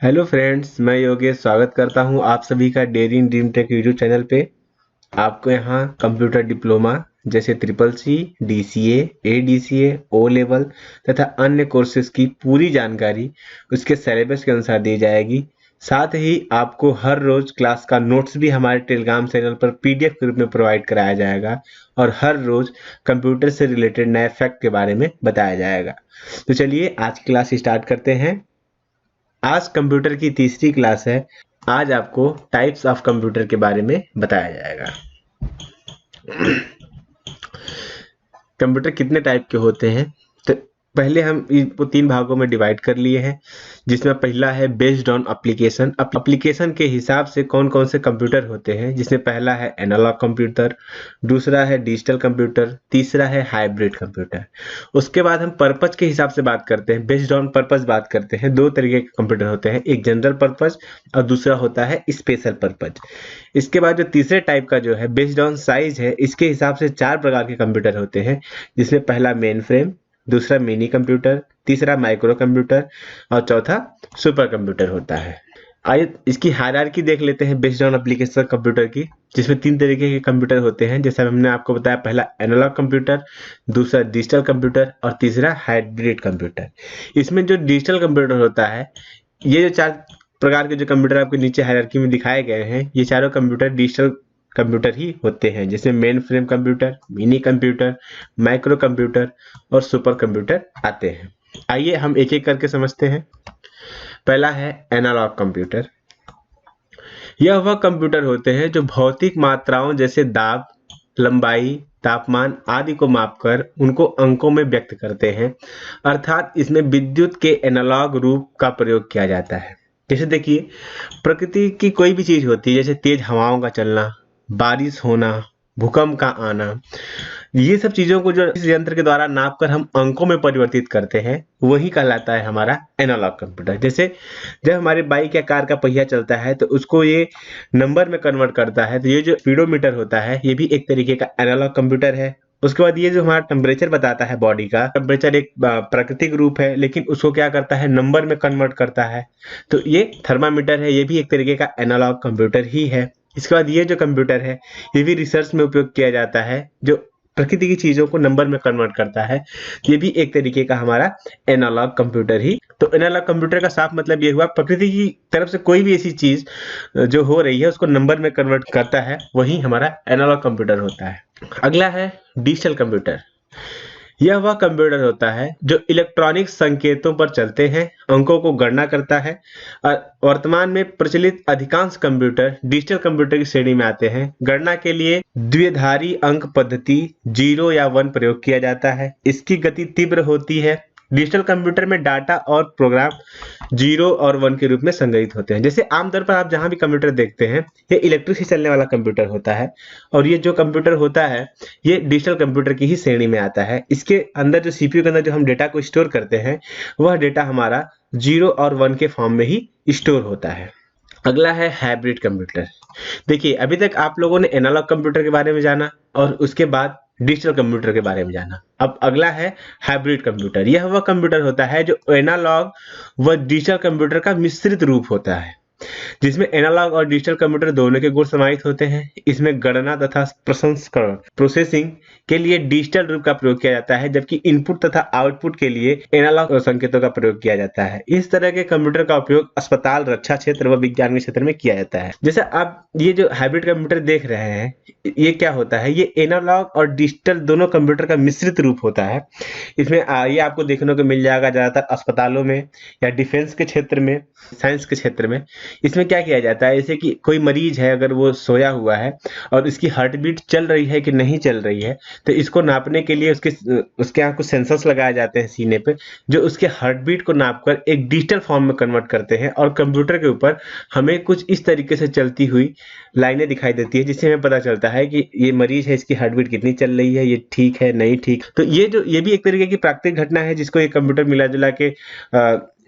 Hello friends, मैं योगेश स्वागत करता हूं आप सभी का डेयरी इन ड्रीम टेक यूट्यूब चैनल पे। आपको यहां कंप्यूटर डिप्लोमा जैसे triple C, DCA, ADCA, O level तथा अन्य कोर्सेज की पूरी जानकारी उसके सिलेबस के अनुसार दी जाएगी। साथ ही आपको हर रोज क्लास का नोट्स भी हमारे टेलीग्राम चैनल पर पीडीएफ के रूप में प्रोवाइड कराया जाएगा और हर रोज कंप्यूटर से रिलेटेड नए फैक्ट के बारे में बताया जाएगा। तो चलिए आज की क्लास स्टार्ट करते हैं। आज कंप्यूटर की तीसरी क्लास है। आज आपको टाइप्स ऑफ कंप्यूटर के बारे में बताया जाएगा। कंप्यूटर कितने टाइप के होते हैं, तो पहले हम इसको तीन भागों में डिवाइड कर लिए हैं, जिसमें पहला है बेस्ड ऑन एप्लीकेशन। एप्लीकेशन के हिसाब से कौन कौन से कंप्यूटर होते हैं, जिसमें पहला है एनालॉग कंप्यूटर, दूसरा है डिजिटल कंप्यूटर, तीसरा है हाइब्रिड कंप्यूटर। उसके बाद हम पर्पज के हिसाब से बात करते हैं, बेस्ड ऑन पर्पज बात करते हैं। दो तरीके के कंप्यूटर होते हैं, एक जनरल पर्पज और दूसरा होता है स्पेशल पर्पज। इसके बाद जो तीसरे टाइप का जो है बेस्ड ऑन साइज है, इसके हिसाब से चार प्रकार के कंप्यूटर होते हैं, जिसमें पहला मेन फ्रेम, दूसरा मिनी कंप्यूटर, तीसरा माइक्रो कंप्यूटर और चौथा सुपर कंप्यूटर होता है। आइए इसकी हायरार्की देख लेते हैं बेस्ड ऑन एप्लीकेशन कंप्यूटर की, जिसमें तीन तरीके के कंप्यूटर होते हैं, जैसा हमने आपको बताया। पहला एनालॉग कंप्यूटर, दूसरा डिजिटल कंप्यूटर और तीसरा हाइब्रिड कंप्यूटर। इसमें जो डिजिटल कंप्यूटर होता है, ये जो चार प्रकार के जो कंप्यूटर आपके नीचे हायरार्की में दिखाए गए हैं, ये चारों कंप्यूटर डिजिटल कंप्यूटर ही होते हैं, जिसमें main frame computer, mini computer, micro computer और सुपर कंप्यूटर आते हैं। आइए हम एक एक करके समझते हैं। पहला है एनालॉग कंप्यूटर। यह वह कंप्यूटर होते हैं जो भौतिक मात्राओं जैसे दाब, लंबाई, तापमान आदि को मापकर उनको अंकों में व्यक्त करते हैं, अर्थात इसमें विद्युत के एनालॉग रूप का प्रयोग किया जाता है। जैसे देखिए, प्रकृति की कोई भी चीज होती है, जैसे तेज हवाओं का चलना, बारिश होना, भूकंप का आना, ये सब चीजों को जो इस यंत्र के द्वारा नापकर हम अंकों में परिवर्तित करते हैं, वही कहलाता है हमारा एनालॉग कंप्यूटर। जैसे जब हमारे बाइक या कार का पहिया चलता है तो उसको ये नंबर में कन्वर्ट करता है, तो ये जो स्पीडोमीटर होता है, ये भी एक तरीके का एनालॉग कंप्यूटर है। उसके बाद ये जो हमारा टेम्परेचर बताता है, बॉडी का टेम्परेचर एक प्राकृतिक रूप है, लेकिन उसको क्या करता है, नंबर में कन्वर्ट करता है। तो ये थर्मामीटर है, ये भी एक तरीके का एनालॉग कंप्यूटर ही है। इसके बाद ये जो कंप्यूटर है, ये भी रिसर्च में उपयोग किया जाता है, जो प्रकृति की चीजों को नंबर में कन्वर्ट करता है। ये भी एक तरीके का हमारा एनालॉग कंप्यूटर ही। तो एनालॉग कंप्यूटर का साफ मतलब ये हुआ, प्रकृति की तरफ से कोई भी ऐसी चीज जो हो रही है उसको नंबर में कन्वर्ट करता है, वही हमारा एनालॉग कंप्यूटर होता है। अगला है डिजिटल कंप्यूटर। यह वह कंप्यूटर होता है जो इलेक्ट्रॉनिक संकेतों पर चलते हैं, अंकों को गणना करता है। वर्तमान में प्रचलित अधिकांश कंप्यूटर डिजिटल कंप्यूटर की श्रेणी में आते हैं। गणना के लिए द्विधारी अंक पद्धति 0 या 1 प्रयोग किया जाता है। इसकी गति तीव्र होती है। डिजिटल कंप्यूटर में डाटा और प्रोग्राम 0 और 1 के रूप में संग्रहित होते हैं। जैसे आमतौर पर आप जहां भी कंप्यूटर देखते हैं, ये इलेक्ट्रिक से चलने वाला कंप्यूटर होता है, और ये जो कंप्यूटर होता है, ये डिजिटल कंप्यूटर की ही श्रेणी में आता है। इसके अंदर जो सीपीयू के अंदर जो हम डेटा को स्टोर करते हैं, वह डेटा हमारा 0 और 1 के फॉर्म में ही स्टोर होता है। अगला है हाइब्रिड कंप्यूटर। देखिए, अभी तक आप लोगों ने एनालॉग कंप्यूटर के बारे में जाना और उसके बाद डिजिटल कंप्यूटर के बारे में जाना। अब अगला है हाइब्रिड कंप्यूटर। यह वह कंप्यूटर होता है जो एनालॉग व डिजिटल कंप्यूटर का मिश्रित रूप होता है, जिसमें एनालॉग और डिजिटल कंप्यूटर दोनों के गुण समाहित होते हैं। इसमें गणना तथा प्रसंस्करण प्रोसेसिंग के लिए डिजिटल रूप का प्रयोग किया जाता है, जबकि इनपुट तथा आउटपुट के लिए एनालॉग संकेतों का प्रयोग किया जाता है। इस तरह के कंप्यूटर का उपयोग अस्पताल, रक्षा क्षेत्र व विज्ञान के क्षेत्र में किया जाता है। जैसे आप ये जो हाइब्रिड कंप्यूटर देख रहे हैं, ये क्या होता है, ये एनालॉग और डिजिटल दोनों कंप्यूटर का मिश्रित रूप होता है। इसमें ये आपको देखने को मिल जाएगा ज्यादातर अस्पतालों में या डिफेंस के क्षेत्र में, साइंस के क्षेत्र में। इसमें क्या किया जाता है, जैसे कि कोई मरीज है, अगर वो सोया हुआ है और इसकी हार्ट बीट चल रही है कि नहीं चल रही है, तो इसको नापने के लिए उसके यहाँ कुछ सेंसर्स लगाए जाते हैं सीने पे, जो उसके हार्ट बीट को नापकर एक डिजिटल फॉर्म में कन्वर्ट करते हैं, और कंप्यूटर के ऊपर हमें कुछ इस तरीके से चलती हुई लाइनें दिखाई देती है, जिससे हमें पता चलता है कि ये मरीज है, इसकी हार्ट बीट कितनी चल रही है, ये ठीक है नहीं ठीक। तो ये भी एक तरीके की प्राकृतिक घटना है, जिसको ये कंप्यूटर मिला जुला के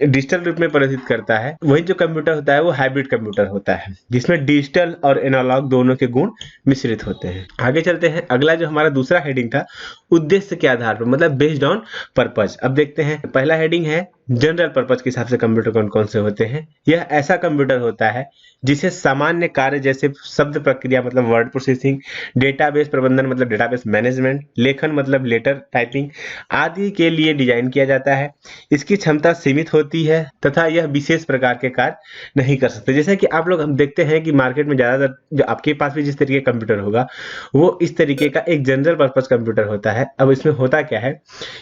डिजिटल रूप में परिवर्तित करता है। वही जो कंप्यूटर होता है वो हाइब्रिड कंप्यूटर होता है, जिसमें डिजिटल और एनालॉग दोनों के गुण मिश्रित होते हैं। आगे चलते हैं। अगला जो हमारा दूसरा हेडिंग था, उद्देश्य के आधार पर, मतलब बेस्ड ऑन पर्पज। अब देखते हैं, पहला हेडिंग है जनरल पर्पज के हिसाब से कंप्यूटर कौन कौन से होते हैं। यह ऐसा कंप्यूटर होता है जिसे सामान्य कार्य जैसे शब्द प्रक्रिया मतलब वर्ड प्रोसेसिंग, डेटाबेस प्रबंधन मतलब डेटाबेस मैनेजमेंट, लेखन मतलब लेटर टाइपिंग आदि के लिए डिजाइन किया जाता है। इसकी क्षमता सीमित होती है तथा यह विशेष प्रकार के कार्य नहीं कर सकते। जैसे कि आप लोग हम देखते हैं कि मार्केट में ज़्यादातर जो आपके पास भी जिस तरीके का कंप्यूटर होगा वो इस तरीके का एक जनरल पर्पज कंप्यूटर होता है। अब इसमें होता क्या है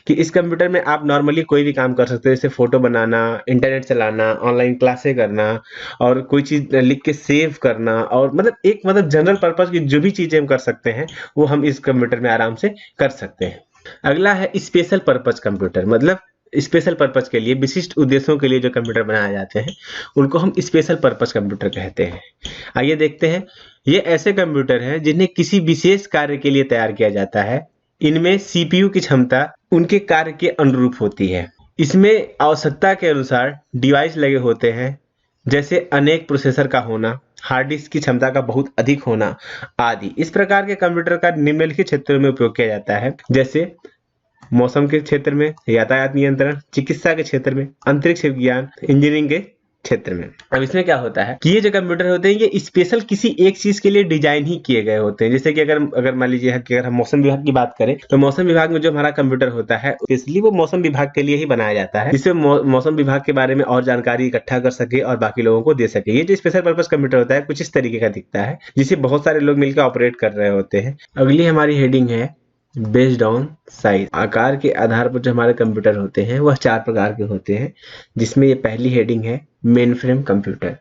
कि इस कंप्यूटर में आप नॉर्मली कोई भी काम कर सकते हो, जैसे फोटो बनाना, इंटरनेट चलाना, ऑनलाइन क्लासें करना और कोई चीज लिख के सेव करना और मतलब जनरल पर्पज की जो भी चीजें हम कर सकते हैं वो हम इस कंप्यूटर में आराम से कर सकते हैं। अगला है स्पेशल पर्पज कंप्यूटर। मतलब स्पेशल पर्पज के लिए, विशिष्ट उद्देश्यों के लिए जो कंप्यूटर बनाए जाते हैं उनको हम स्पेशल पर्पज कंप्यूटर कहते हैं। आइए देखते हैं। ये ऐसे कंप्यूटर हैं जिन्हें किसी विशेष कार्य के लिए तैयार किया जाता है। इनमें सीपीयू की क्षमता उनके कार्य के अनुरूप होती है। इसमें आवश्यकता के अनुसार डिवाइस लगे होते हैं, जैसे अनेक प्रोसेसर का होना, हार्ड डिस्क की क्षमता का बहुत अधिक होना आदि। इस प्रकार के कंप्यूटर का निम्नलिखित क्षेत्रों में उपयोग किया जाता है, जैसे मौसम के क्षेत्र में, यातायात नियंत्रण, चिकित्सा के क्षेत्र में, अंतरिक्ष विज्ञान, इंजीनियरिंग के क्षेत्र में। अब इसमें क्या होता है कि ये जो कंप्यूटर होते हैं ये स्पेशल किसी एक चीज के लिए डिजाइन ही किए गए होते हैं। जैसे कि अगर मान लीजिए कि अगर हम मौसम विभाग की बात करें तो मौसम विभाग में जो हमारा कंप्यूटर होता है इसलिए वो मौसम विभाग के लिए ही बनाया जाता है, जिससे मौसम विभाग के बारे में और जानकारी इकट्ठा कर सके और बाकी लोगों को दे सके। ये जो स्पेशल पर्पज कंप्यूटर होता है कुछ इस तरीके का दिखता है, जिसे बहुत सारे लोग मिलकर ऑपरेट कर रहे होते हैं। अगली हमारी हेडिंग है बेस्ड ऑन साइज। आकार के आधार पर जो हमारे कंप्यूटर होते हैं वह 4 प्रकार के होते हैं, जिसमें ये पहली हेडिंग है मेन फ्रेम कंप्यूटर।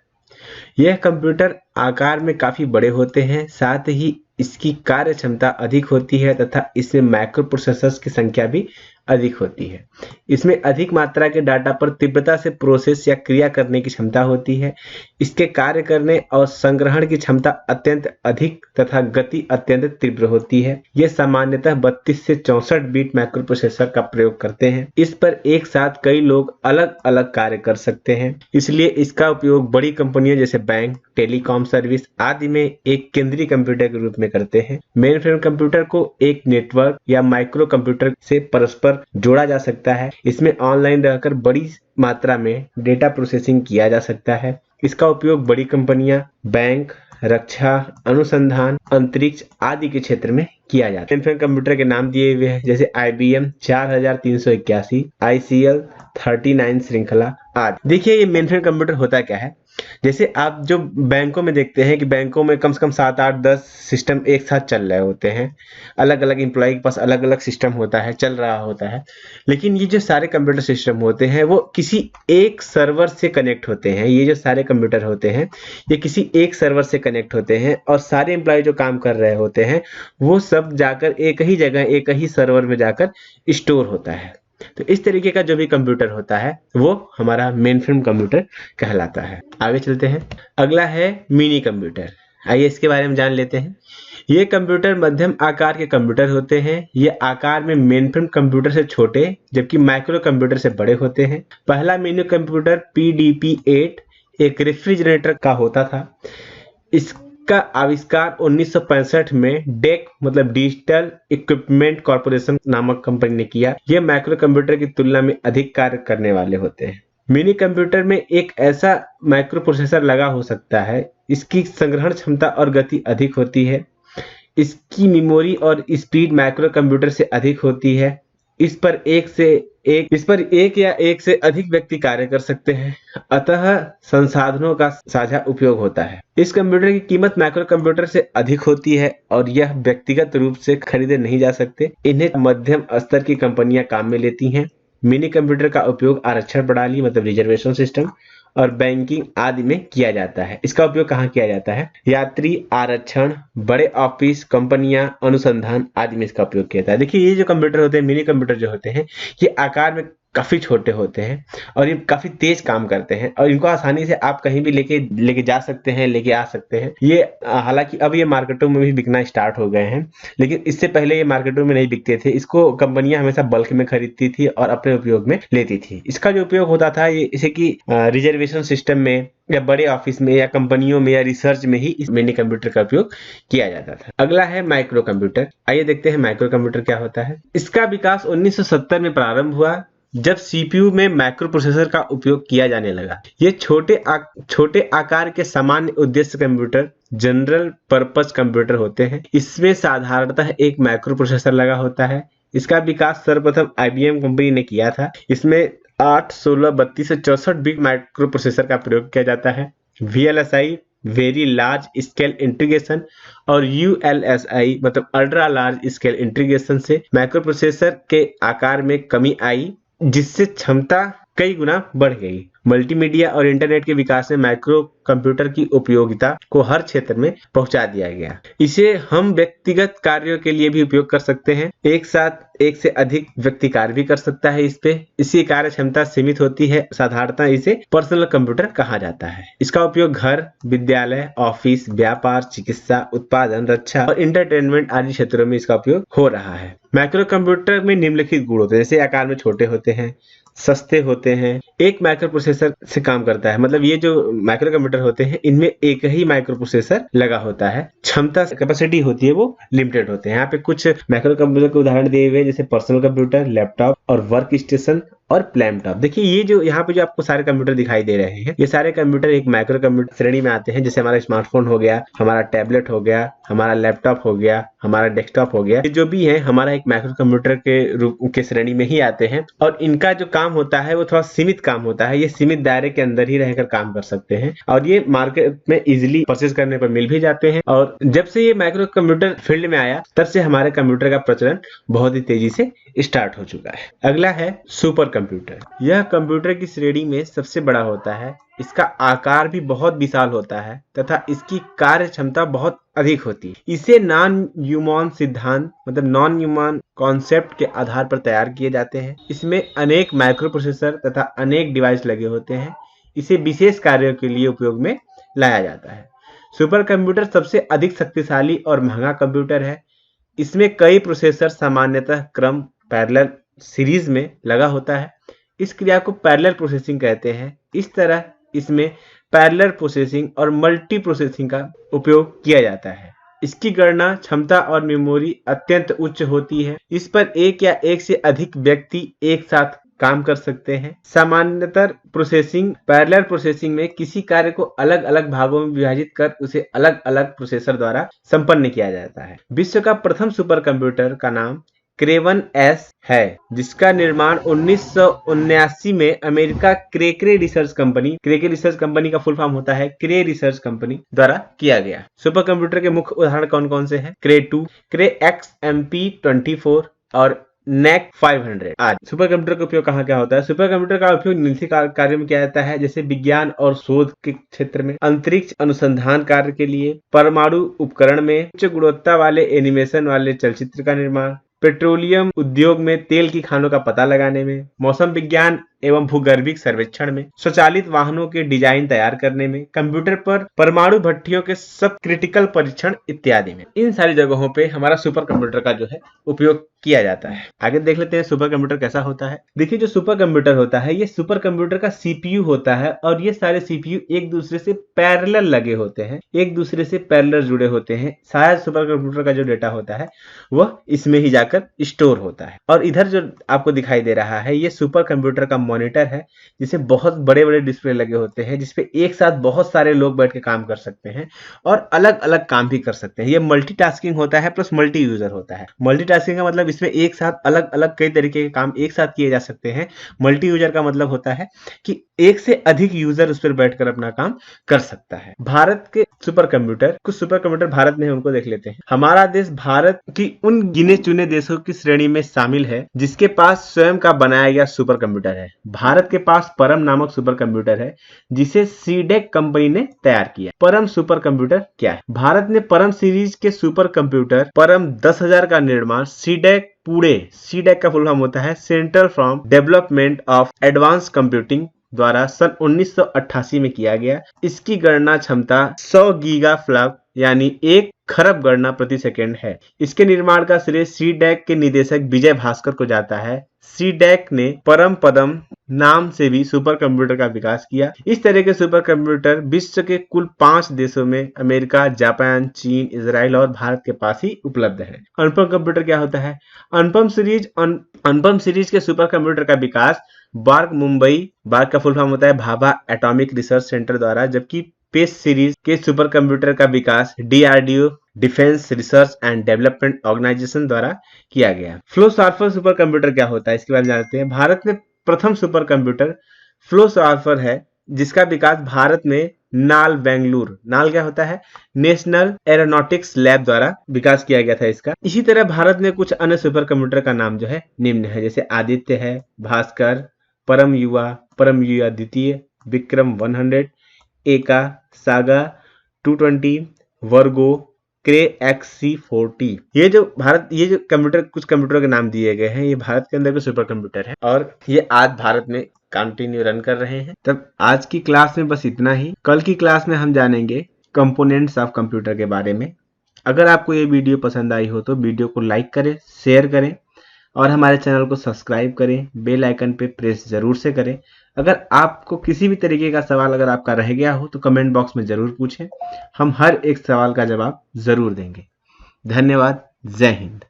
यह कंप्यूटर आकार में काफी बड़े होते हैं, साथ ही इसकी कार्य क्षमता अधिक होती है तथा इसमें माइक्रो प्रोसेसर्स की संख्या भी अधिक होती है। इसमें अधिक मात्रा के डाटा पर तीव्रता से प्रोसेस या क्रिया करने की क्षमता होती है। इसके कार्य करने और संग्रहण की क्षमता अत्यंत अधिक तथा गति अत्यंत तीव्र होती है। यह सामान्यतः 32 से 64 बिट माइक्रो प्रोसेसर का प्रयोग करते हैं। इस पर एक साथ कई लोग अलग अलग कार्य कर सकते हैं, इसलिए इसका उपयोग बड़ी कंपनियों जैसे बैंक, टेलीकॉम सर्विस आदि में एक केंद्रीय कंप्यूटर के रूप में करते हैं। मेन फ्रेम कंप्यूटर को एक नेटवर्क या माइक्रो कंप्यूटर से परस्पर जोड़ा जा सकता है। इसमें ऑनलाइन रहकर बड़ी मात्रा में डेटा प्रोसेसिंग किया जा सकता है। इसका उपयोग बड़ी कंपनियां, बैंक, रक्षा, अनुसंधान, अंतरिक्ष आदि के क्षेत्र में किया जाता है। मेनफ्रेम कंप्यूटर के नाम दिए हुए हैं, जैसे IBM 4381, ICL 39 श्रृंखला आदि। देखिए ये मेनफ्रेम कंप्यूटर होता क्या है। जैसे आप जो बैंकों में देखते हैं कि बैंकों में कम से कम 7, 8, 10 सिस्टम एक साथ चल रहे होते हैं, अलग अलग एम्प्लॉय के पास अलग अलग सिस्टम होता है, चल रहा होता है। लेकिन ये जो सारे कंप्यूटर सिस्टम होते हैं वो किसी एक सर्वर से कनेक्ट होते हैं। ये जो सारे कंप्यूटर होते हैं ये किसी एक सर्वर से कनेक्ट होते हैं और सारे एम्प्लॉय जो काम कर रहे होते हैं वो सब जाकर एक ही जगह एक ही सर्वर में जाकर स्टोर होता है। तो इस तरीके का जो भी कंप्यूटर होता है वो हमारा मेनफ्रेम कंप्यूटर कहलाता है। आगे चलते हैं। अगला है मिनी कंप्यूटर। आइए इसके बारे में जान लेते हैं। ये कंप्यूटर मध्यम आकार के कंप्यूटर होते हैं। ये आकार में मेनफ्रेम कंप्यूटर से छोटे जबकि माइक्रो कंप्यूटर से बड़े होते हैं। पहला मिनी कंप्यूटर PDP-8 एक रेफ्रिजरेटर का होता था। इसका आविष्कार 1965 में डेक मतलब डिजिटल इक्विपमेंट कॉर्पोरेशन नामक कंपनी ने किया। यह माइक्रो कंप्यूटर की तुलना में अधिक कार्य करने वाले होते हैं। मिनी कंप्यूटर में एक ऐसा माइक्रो प्रोसेसर लगा हो सकता है। इसकी संग्रहण क्षमता और गति अधिक होती है। इसकी मेमोरी और स्पीड माइक्रो कंप्यूटर से अधिक होती है। इस पर एक या एक से अधिक व्यक्ति कार्य कर सकते हैं, अतः संसाधनों का साझा उपयोग होता है। इस कंप्यूटर की कीमत माइक्रो कंप्यूटर से अधिक होती है और यह व्यक्तिगत रूप से खरीदे नहीं जा सकते। इन्हें मध्यम स्तर की कंपनियां काम में लेती हैं। मिनी कंप्यूटर का उपयोग आरक्षण प्रणाली मतलब रिजर्वेशन सिस्टम और बैंकिंग आदि में किया जाता है। इसका उपयोग कहाँ किया जाता है? यात्री आरक्षण, बड़े ऑफिस, कंपनियां, अनुसंधान आदि में इसका उपयोग किया जाता है। देखिए ये जो कंप्यूटर होते हैं, मिनी कंप्यूटर जो होते हैं, ये आकार में काफी छोटे होते हैं और ये काफी तेज काम करते हैं और इनको आसानी से आप कहीं भी लेके जा सकते हैं, लेके आ सकते हैं। ये हालांकि अब ये मार्केटों में भी बिकना स्टार्ट हो गए हैं, लेकिन इससे पहले ये मार्केटों में नहीं बिकते थे। इसको कंपनियां हमेशा बल्क में खरीदती थी और अपने उपयोग में लेती थी। इसका जो उपयोग होता था ये जैसे कि रिजर्वेशन सिस्टम में या बड़े ऑफिस में या कंपनियों में या रिसर्च में ही इस मिनी कंप्यूटर का उपयोग किया जाता था। अगला है माइक्रो कंप्यूटर। आइए देखते हैं माइक्रो कंप्यूटर क्या होता है। इसका विकास 1970 में प्रारंभ हुआ। जब सीपीयू में माइक्रो प्रोसेसर का उपयोग किया जाने लगा। ये छोटे आकार के सामान्य उद्देश्य कंप्यूटर जनरल पर्पस कंप्यूटर होते हैं। इसमें साधारणतः एक माइक्रो प्रोसेसर लगा होता है। इसका विकास सर्वप्रथम IBM कंपनी ने किया था। इसमें 8, 16, 32 से 64 बिट माइक्रो प्रोसेसर का प्रयोग किया जाता है। VLSI very large scale integration और ULSI मतलब अल्ट्रा लार्ज स्केल इंटीग्रेशन से माइक्रो प्रोसेसर के आकार में कमी आई, जिससे क्षमता कई गुना बढ़ गई। मल्टीमीडिया और इंटरनेट के विकास में माइक्रो कंप्यूटर की उपयोगिता को हर क्षेत्र में पहुंचा दिया गया। इसे हम व्यक्तिगत कार्यों के लिए भी उपयोग कर सकते हैं। एक साथ एक से अधिक व्यक्ति कार्य भी कर सकता है इस पे। इसकी कार्य क्षमता सीमित होती है। साधारणतः इसे पर्सनल कंप्यूटर कहा जाता है। इसका उपयोग घर, विद्यालय, ऑफिस, व्यापार, चिकित्सा, उत्पादन, रक्षा और इंटरटेनमेंट आदि क्षेत्रों में इसका उपयोग हो रहा है। माइक्रो कंप्यूटर में निम्नलिखित गुण होते हैं, जैसे आकार में छोटे होते हैं, सस्ते होते हैं, एक माइक्रो प्रोसेसर से काम करता है। मतलब ये जो माइक्रो कंप्यूटर होते हैं इनमें एक ही माइक्रो प्रोसेसर लगा होता है। क्षमता कैपेसिटी होती है वो लिमिटेड होते हैं। यहाँ पे कुछ माइक्रो कंप्यूटर के उदाहरण दिए हुए हैं, जैसे पर्सनल कंप्यूटर, लैपटॉप और वर्क स्टेशन और लैपटॉप। देखिए ये जो यहाँ पे जो आपको सारे कंप्यूटर दिखाई दे रहे हैं, ये सारे कंप्यूटर एक माइक्रो कंप्यूटर श्रेणी में आते हैं। जैसे हमारा स्मार्टफोन हो गया, हमारा टैबलेट हो गया, हमारा लैपटॉप हो गया, हमारा डेस्कटॉप हो गया, ये जो भी है हमारा एक माइक्रो कंप्यूटर के रूप के श्रेणी में ही आते हैं। और इनका जो काम होता है वो थोड़ा सीमित काम होता है। ये सीमित दायरे के अंदर ही रहकर काम कर सकते हैं और ये मार्केट में इजिली परचेज करने पर मिल भी जाते हैं। और जब से ये माइक्रो कंप्यूटर फील्ड में आया तब से हमारे कंप्यूटर का प्रचलन बहुत ही तेजी से स्टार्ट हो चुका है। अगला है सुपर कंप्यूटर। यह कंप्यूटर की श्रेणी में सबसे बड़ा होता है। इसका आकार भी बहुत विशाल होता है तथा इसकी कार्य क्षमता बहुत अधिक होती है। इसे नॉन न्यूमन सिद्धांत मतलब नॉन न्यूमन कॉन्सेप्ट के आधार पर तैयार किए जाते हैं। इसमें अनेक माइक्रो प्रोसेसर तथा अनेक डिवाइस लगे होते हैं। इसे विशेष कार्यों के लिए उपयोग में लाया जाता है। सुपर कंप्यूटर सबसे अधिक शक्तिशाली और महंगा कंप्यूटर है। इसमें कई प्रोसेसर सामान्यतः क्रम पैरेलल सीरीज में लगा होता है। इस क्रिया को पैरेलल प्रोसेसिंग कहते हैं। इस तरह इसमें पैरेलल प्रोसेसिंग और मल्टी प्रोसेसिंग का उपयोग किया जाता है। इसकी गणना क्षमता और मेमोरी अत्यंत उच्च होती है। इस पर एक या एक से अधिक व्यक्ति एक साथ काम कर सकते हैं। सामान्यतः प्रोसेसिंग पैरेलल प्रोसेसिंग में किसी कार्य को अलग अलग भागों में विभाजित कर उसे अलग अलग प्रोसेसर द्वारा संपन्न किया जाता है। विश्व का प्रथम सुपर कंप्यूटर का नाम क्रेवन एस है, जिसका निर्माण 1979 में अमेरिका क्रे रिसर्च कंपनी का फुल फॉर्म होता है क्रे रिसर्च कंपनी द्वारा किया गया। सुपर कंप्यूटर के मुख्य उदाहरण कौन कौन से हैं? क्रे 2, क्रे XMP24 और NAC 500 आदि। सुपर कंप्यूटर का उपयोग कहाँ क्या होता है? सुपर कंप्यूटर का उपयोग निम्नलिखित कार्य में किया जाता है, जैसे विज्ञान और शोध के क्षेत्र में, अंतरिक्ष अनुसंधान कार्य के लिए, परमाणु उपकरण में, उच्च गुणवत्ता वाले एनिमेशन वाले चलचित्र का निर्माण, पेट्रोलियम उद्योग में तेल की खानों का पता लगाने में, मौसम विज्ञान एवं भूगर्भिक सर्वेक्षण में, स्वचालित वाहनों के डिजाइन तैयार करने में, कंप्यूटर पर परमाणु भट्टियों के सब क्रिटिकल परीक्षण इत्यादि में। इन सारी जगहों पे हमारा सुपर कंप्यूटर का जो है उपयोग किया जाता है। आगे देख लेते हैं सुपर कंप्यूटर कैसा होता है। देखिए जो सुपर कंप्यूटर होता है ये सुपर कंप्यूटर का CPU होता है और ये सारे CPU एक दूसरे से पैरेलल लगे होते हैं, एक दूसरे से पैरेलल जुड़े होते हैं। शायद सुपर कंप्यूटर का जो डेटा होता है वह इसमें ही जाकर स्टोर होता है। और इधर जो आपको दिखाई दे रहा है ये सुपर कंप्यूटर का मॉनिटर है, जिसे बहुत बड़े बड़े डिस्प्ले लगे होते हैं, जिसपे एक साथ बहुत सारे लोग बैठ के काम कर सकते हैं और अलग अलग काम भी कर सकते हैं। ये मल्टीटास्किंग होता है प्लस मल्टी यूजर होता है। मल्टीटास्किंग का मतलब इसमें एक साथ अलग अलग कई तरीके के काम एक साथ किए जा सकते हैं। मल्टी यूजर का मतलब होता है कि एक से अधिक यूजर उस पर बैठकर अपना काम कर सकता है। भारत के सुपर कंप्यूटर, कुछ सुपर कंप्यूटर भारत में है उनको देख लेते हैं। हमारा देश भारत की उन गिने चुने देशों की श्रेणी में शामिल है जिसके पास स्वयं का बनाया गया सुपर कंप्यूटर है। भारत के पास परम नामक सुपर कंप्यूटर है जिसे सीडेक कंपनी ने तैयार किया। परम सुपर कंप्यूटर क्या है? भारत ने परम सीरीज के सुपर कंप्यूटर परम 10,000 का निर्माण सीडेक का फुल फॉर्म होता है centre for development of advance computing द्वारा सन 1988 में किया गया। इसकी गणना क्षमता 100 गीगाफ्लॉप यानी 1 खरब गणना प्रति सेकंड है। इसके निर्माण का श्रेय सीडेक के निदेशक विजय भास्कर को जाता है। सीडेक ने परम पदम नाम से भी सुपर कंप्यूटर का विकास किया। इस तरह के सुपर कंप्यूटर विश्व के कुल 5 देशों में अमेरिका, जापान, चीन, इजराइल और भारत के पास ही उपलब्ध है। अनुपम कंप्यूटर क्या होता है? अनुपम सीरीज के सुपर कंप्यूटर का विकास बार्क मुंबई, बार्क का फुल फॉर्म होता है भाभा एटॉमिक रिसर्च सेंटर द्वारा, जबकि पेस सीरीज के सुपर कंप्यूटर का विकास DRDO, defence research and development organisation द्वारा किया गया। फ्लो सॉल्वर सुपर कंप्यूटर क्या होता है, इसके बारे में जानते हैं। भारत में प्रथम सुपर कंप्यूटर फ्लो सॉल्वर है, जिसका विकास भारत में नाल बेंगलुरु, नाल क्या होता है? नेशनल एरोनॉटिक्स लैब द्वारा विकास किया गया था इसका। इसी तरह भारत में कुछ अन्य सुपर कंप्यूटर का नाम जो है निम्न है, जैसे आदित्य है, भास्कर, परम युवा द्वितीय, विक्रम 100, एका, सागा 220, वर्गो, क्रे XC40। ये जो कंप्यूटर, कुछ कंप्यूटरों के नाम दिए गए हैं, ये भारत के अंदर के सुपर कंप्यूटर है और ये आज भारत में कंटिन्यू रन कर रहे हैं। तब आज की क्लास में बस इतना ही। कल की क्लास में हम जानेंगे कंपोनेंट्स ऑफ कंप्यूटर के बारे में। अगर आपको ये वीडियो पसंद आई हो तो वीडियो को लाइक करें, शेयर करें और हमारे चैनल को सब्सक्राइब करें। बेल आइकन पे प्रेस जरूर से करें। अगर आपको किसी भी तरीके का सवाल अगर आपका रह गया हो तो कमेंट बॉक्स में जरूर पूछें, हम हर एक सवाल का जवाब जरूर देंगे। धन्यवाद। जय हिंद।